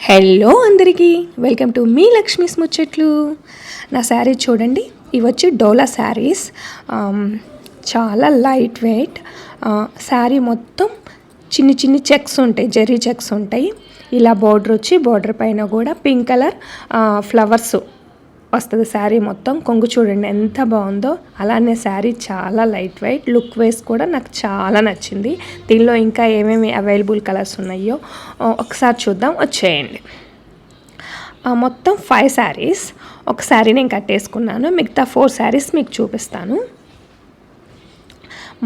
Hello అందరికీ welcome to me Lakshmi's ముచ్చట్లు. నా శారీ చూడండి, ఇవి వచ్చి డోలా శారీస్. చాలా లైట్ వెయిట్ శారీ. మొత్తం చిన్ని చిన్ని చెక్స్ ఉంటాయి, జెర్రీ చెక్స్ ఉంటాయి. ఇలా బార్డర్ వచ్చి బార్డర్ పైన కూడా పింక్ కలర్ ఫ్లవర్స్ వస్తుంది శారీ మొత్తం. కొంగు చూడండి ఎంత బాగుందో. అలానే శారీ చాలా లైట్ వెయిట్, లుక్ వైస్ కూడా నాకు చాలా నచ్చింది. దీనిలో ఇంకా ఏమేమి అవైలబుల్ కలర్స్ ఉన్నాయో ఒకసారి చూద్దాం, వచ్చేయండి. మొత్తం 5 శారీస్. ఒక శారీ నేను కట్టేసుకున్నాను, మిగతా 4 శారీస్ మీకు చూపిస్తాను.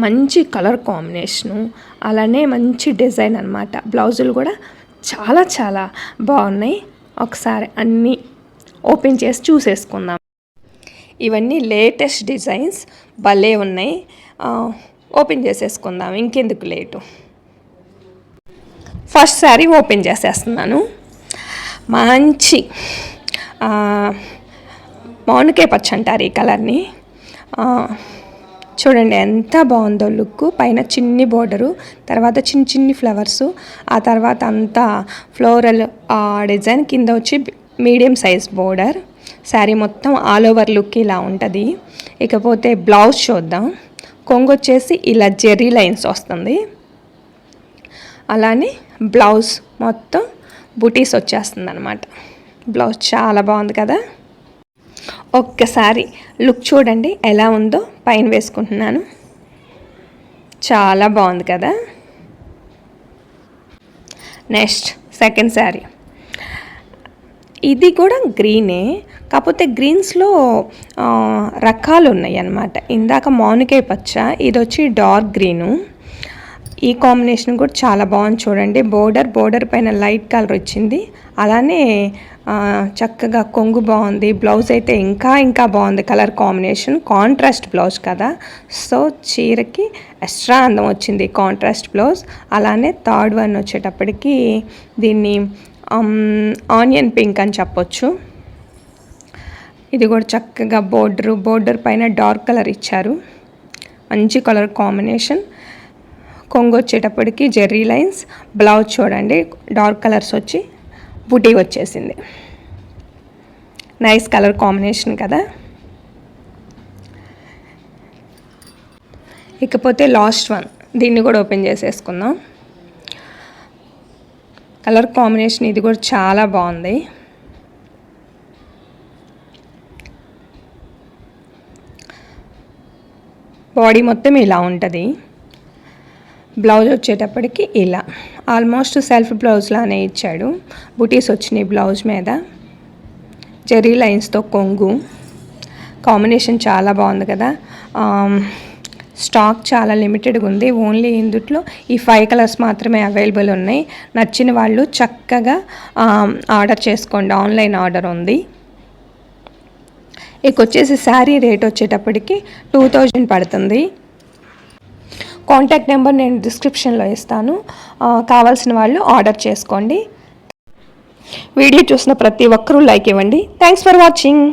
మంచి కలర్ కాంబినేషను, అలానే మంచి డిజైన్ అనమాట. బ్లౌజులు కూడా చాలా చాలా బాగున్నాయి. ఒకసారి అన్నీ ఓపెన్ చేసి చూసేసుకుందాం. ఇవన్నీ లేటెస్ట్ డిజైన్స్, భలే ఉన్నాయి. ఓపెన్ చేసేసుకుందాం, ఇంకెందుకు లేటు. ఫస్ట్ శారీ ఓపెన్ చేసేస్తున్నాను. మంచి మామిడికాయ పచ్చ అంటారు ఈ కలర్ని. చూడండి ఎంత బాగుందో లుక్. పైన చిన్ని బోర్డరు, తర్వాత చిన్ని చిన్ని ఫ్లవర్సు, ఆ తర్వాత అంతా ఫ్లోరల్ డిజైన్, కింద వచ్చి మీడియం సైజ్ బోర్డర్. శారీ మొత్తం ఆల్ ఓవర్ లుక్ ఇలా ఉంటుంది. ఇకపోతే బ్లౌజ్ చూద్దాం. కొంగు వచ్చేసి ఇలా జెర్రీ లైన్స్ వస్తుంది. అలానే బ్లౌజ్ మొత్తం బుటీస్ వచ్చేస్తుంది అనమాట. బ్లౌజ్ చాలా బాగుంది కదా. ఒక్కసారి లుక్ చూడండి ఎలా ఉందో. పైన వేసుకుంటున్నాను, చాలా బాగుంది కదా. Next second sari. ఇది కూడా గ్రీనే, కాకపోతే గ్రీన్స్లో రకాలు ఉన్నాయి అన్నమాట. ఇందాక మామిడికాయ పచ్చ, ఇది వచ్చి డార్క్ గ్రీను. ఈ కాంబినేషన్ కూడా చాలా బాగుంది చూడండి. బోర్డర్ పైన లైట్ కలర్ వచ్చింది. అలానే చక్కగా కొంగు బాగుంది. బ్లౌజ్ అయితే ఇంకా బాగుంది. కలర్ కాంబినేషన్ కాంట్రాస్ట్ బ్లౌజ్ కదా, సో చీరకి ఎక్స్ట్రా అందం వచ్చింది కాంట్రాస్ట్ బ్లౌజ్. అలానే థర్డ్ వన్ వచ్చేటప్పటికి దీన్ని ఆనియన్ పింక్ అని చెప్పొచ్చు. ఇది కూడా చక్కగా బోర్డర్ పైన డార్క్ కలర్ ఇచ్చారు. మంచి కలర్ కాంబినేషన్. కొంగు వచ్చేటప్పటికి జెర్రీ లైన్స్. బ్లౌజ్ చూడండి డార్క్ కలర్స్ వచ్చి బుటీ వచ్చేసింది. నైస్ కలర్ కాంబినేషన్ కదా. ఇకపోతే లాస్ట్ వన్, దీన్ని కూడా ఓపెన్ చేసేసుకుందాం. కలర్ కాంబినేషన్ ఇది కూడా చాలా బాగుంది. బాడీ మొత్తం ఇలా ఉంటుంది. బ్లౌజ్ వచ్చేటప్పటికి ఇలా ఆల్మోస్ట్ సెల్ఫ్ బ్లౌజ్ లానే ఇచ్చాడు. బుటీస్ వచ్చినాయి బ్లౌజ్ మీద. జెర్రీ లైన్స్తో కొంగు. కాంబినేషన్ చాలా బాగుంది కదా. స్టాక్ చాలా లిమిటెడ్గా ఉంది. ఓన్లీ ఇందుట్లో ఈ 5 కలర్స్ మాత్రమే అవైలబుల్ ఉన్నాయి. నచ్చిన వాళ్ళు చక్కగా ఆర్డర్ చేసుకోండి. ఆన్లైన్ ఆర్డర్ ఉంది. ఇక వచ్చేసి శారీ రేట్ వచ్చేటప్పటికి 2000 పడుతుంది. కాంటాక్ట్ నెంబర్ నేను డిస్క్రిప్షన్లో ఇస్తాను. కావాల్సిన వాళ్ళు ఆర్డర్ చేసుకోండి. వీడియో చూసిన ప్రతి ఒక్కరూ లైక్ ఇవ్వండి. Thanks for watching.